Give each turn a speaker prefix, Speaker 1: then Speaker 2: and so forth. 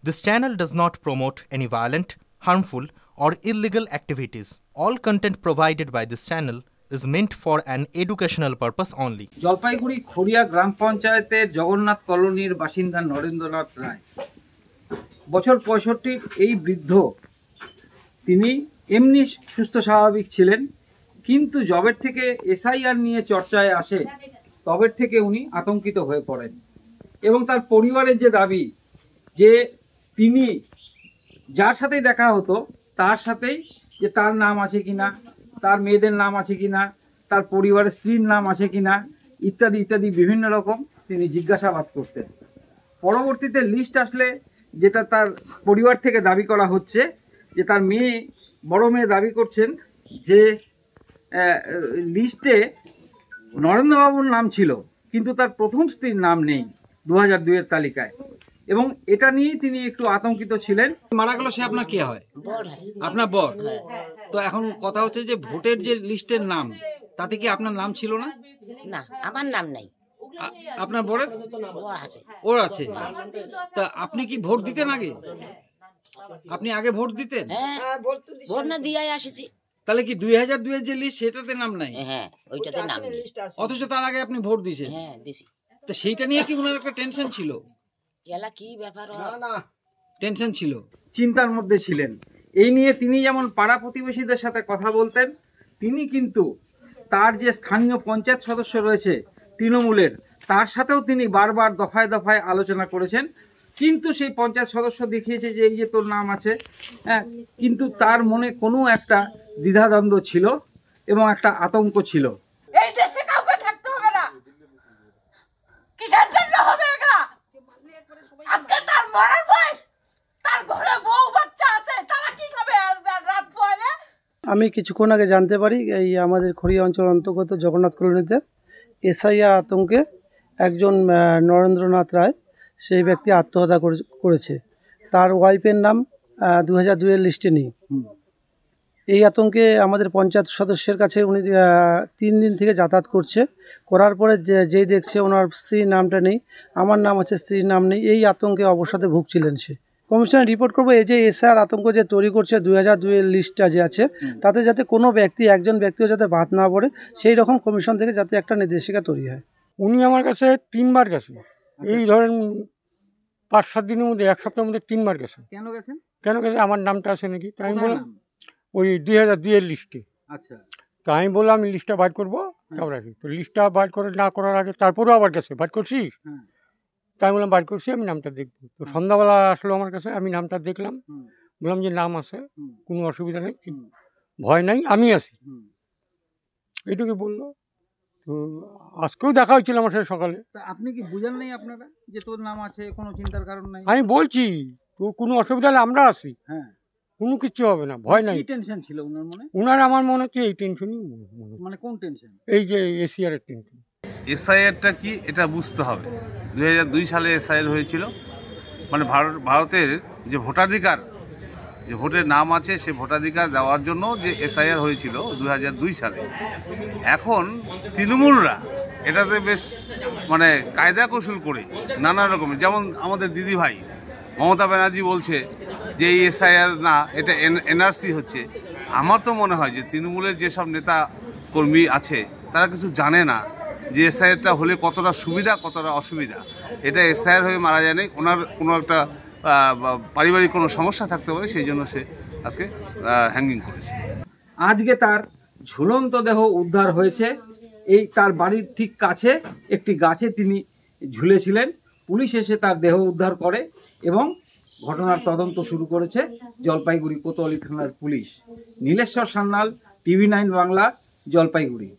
Speaker 1: This channel does not promote any violent, harmful, or illegal activities. All content provided by this channel is meant for an educational purpose only.
Speaker 2: Jalpaiguri Kharia গ্রাম পঞ্চায়েতের জগন্নাথ কলোনির বাসিন্দা নরেন্দ্রনাথ রায় বছর ৬৫ এই বৃদ্ধ তিনি এমনি সুস্থ স্বাভাবিক ছিলেন, কিন্তু জবের থেকে এসআইআর নিয়ে চর্চায় আসে তবের থেকে উনি আতঙ্কিত হয়ে পড়েন এবং তার পরিবারের যে দাবি যে তিনি যার সাথেই দেখা হতো তার সাথেই যে তার নাম আছে কিনা, তার মেয়েদের নাম আছে কিনা, তার পরিবারের স্ত্রীর নাম আছে কিনা ইত্যাদি ইত্যাদি বিভিন্ন রকম তিনি জিজ্ঞাসাবাদ করতেন। পরবর্তীতে লিস্ট আসলে যেটা তার পরিবার থেকে দাবি করা হচ্ছে যে তার মেয়ে বড় মেয়ে দাবি করছেন যে লিস্টে নরেন্দ্রবাবুর নাম ছিল কিন্তু তার প্রথম স্ত্রীর নাম নেই 2002-এর তালিকায়, এবং এটা নিয়েই তিনি একটু আতঙ্কিত ছিলেন। মারা গেল সে আপনার কি হয়? আপনার বর। তো এখন কথা হচ্ছে যে ভোটের যে লিস্টের নাম তাতে কি আপনার নাম ছিল না?
Speaker 3: না, আমার নাম নাই।
Speaker 2: আপনার বরের
Speaker 3: আছে?
Speaker 2: ওর আছে। তা আপনি কি ভোট দিতেন আগে? আপনি আগে ভোট দিতেন?
Speaker 3: হ্যাঁ, ভোট না দিয়ে আসিছি।
Speaker 2: তাহলে কি 2002-এর যে লিস্ট সেটাতে নাম নাই?
Speaker 3: হ্যাঁ, ওইটাতে নাম নেই।
Speaker 2: অথচ তার আগে আপনি ভোট দিয়েছেন?
Speaker 3: হ্যাঁ, দিছি।
Speaker 2: তো সেইটা নিয়ে কি ওনার একটা টেনশন ছিল?
Speaker 3: এলা কি ব্যাপার?
Speaker 2: না, টেনশন ছিল, চিন্তার মধ্যে ছিলেন। এই নিয়ে তিনি যেমন পাড়া প্রতিবেশীদের সাথে কথা বলতেন, তিনি কিন্তু তার যে স্থানীয় পঞ্চায়েত সদস্য রয়েছে তৃণমূলের, তার সাথেও তিনি বারবার দফায় দফায় আলোচনা করেছেন, কিন্তু সেই পঞ্চায়েত সদস্য দেখিয়েছে যে এই যে তোর নাম আছে, হ্যাঁ, কিন্তু তার মনে কোনো একটা দ্বিধাদ্বন্দ্ব ছিল এবং একটা আতঙ্ক ছিল।
Speaker 4: এই দেশে কাউকে থাকতে হবে না, কিসের জন্য হবে এটা? আজকে তার মরার বয়স, তার ঘরে বউ বাচ্চা আছে, তারা কি খাবে রাত পড়লে?
Speaker 5: আমি কিছুক্ষণ আগে জানতে পারি এই আমাদের খড়িয়া অঞ্চল অন্তর্গত জগন্নাথ কলোনিতে এসআইআর আতঙ্কে একজন নরেন্দ্রনাথ রায় সেই ব্যক্তি আত্মহত্যা করেছে। তার ওয়াইফের নাম 2002-এর লিস্টে নেই। এই আতঙ্কে আমাদের পঞ্চায়েত সদস্যের কাছে উনি 3 দিন থেকে যাতায়াত করার পরে যেই দেখছে ওনার স্ত্রীর নামটা নেই, আমার নাম আছে, স্ত্রীর নাম নেই, এই আতঙ্কে অবসাদে ভুগছিলেন সে। কমিশনে রিপোর্ট করবো এই যে এসআইআর আতঙ্ক যে তৈরি করছে 2002-এর লিস্টটা যে আছে তাতে যাতে কোনো ব্যক্তি একজন ব্যক্তিও যাতে বাদ না পড়ে সেই রকম কমিশন থেকে যাতে একটা নির্দেশিকা তৈরি হয়।
Speaker 6: উনি আমার কাছে 3বার গেছেন, এই ধরেন 5-7 দিনের মধ্যে, 1 সপ্তাহের মধ্যে 3বার গেছেন।
Speaker 2: কেন গেছেন?
Speaker 6: আমার নামটা আছে নাকি, তাই আমি বললাম ওই 2002-এর লিস্টে।
Speaker 2: আচ্ছা,
Speaker 6: তাই আমি বললাম আমি লিস্টটা বাইর করবো, তারপর আসি। তো লিস্টটা বাইর করে না করার আগে তারপরেও আবার গেছে, বাইর করছিস? তাই আমি বললাম বাইর করছি, আমি নামটা দেখবো। তো সন্ধ্যাবেলা আসলো আমার কাছে, আমি নামটা দেখলাম, বললাম যে নাম আছে, কোনো অসুবিধা নেই, ভয় নাই, আমি আছি, এইটুকু বললো। তো আজকেও দেখা হয়েছিল আমার সাথে সকালে।
Speaker 2: আপনি কি বুঝেন নাই আপনারা যে তোর নাম আছে, কোনো চিন্তার কারণ নাই?
Speaker 6: আমি বলছি তো কোনো অসুবিধা হলে আমরা আছি,
Speaker 2: হ্যাঁ,
Speaker 6: কোনো কিছু হবে না, ভয় নাই।
Speaker 2: কি টেনশন ছিল ওনার মনে?
Speaker 6: আমার মনে হচ্ছে এই টেনশনই,
Speaker 2: মানে কোন টেনশন?
Speaker 6: এই যে এসআইআর এর টেনশন।
Speaker 7: এসআইআরটা কি এটা বুঝতে হবে। 2002 সালে এসআইআর হয়েছিল, মানে ভারতের যে ভোটাধিকার, যে ভোটের নাম আছে সে ভোটাধিকার দেওয়ার জন্য যে এসআইআর হয়েছিল 2002 সালে। এখন তৃণমূলরা এটাতে বেশ মানে কায়দা কৌশল করে নানা রকমের, যেমন আমাদের দিদি ভাই মমতা ব্যানার্জি বলছে যে এই এসআইআর না, এটা এনআরসি হচ্ছে। আমার তো মনে হয় যে তৃণমূলের যেসব নেতা কর্মী আছে তারা কিছু জানে না যে এসআইআরটা হলে কতটা সুবিধা কতটা অসুবিধা। এটা এসআইআর হয়ে মারা যায় নাই, ওনার কোনো একটা পারিবারিক কোনো সমস্যা থাকতে পারে, সেই জন্য সে আজকে হ্যাঙ্গিং করেছে।
Speaker 2: আজকে তার ঝুলন্ত দেহ উদ্ধার হয়েছে, এই তার বাড়ির ঠিক কাছে একটি গাছে তিনি ঝুলেছিলেন। পুলিশ এসে তার দেহ উদ্ধার করে এবং ঘটনার তদন্ত শুরু করেছে জলপাইগুড়ি কোতোয়ালি থানার পুলিশ। নীলেশ্বর সান্যাল, TV9 বাংলা, জলপাইগুড়ি।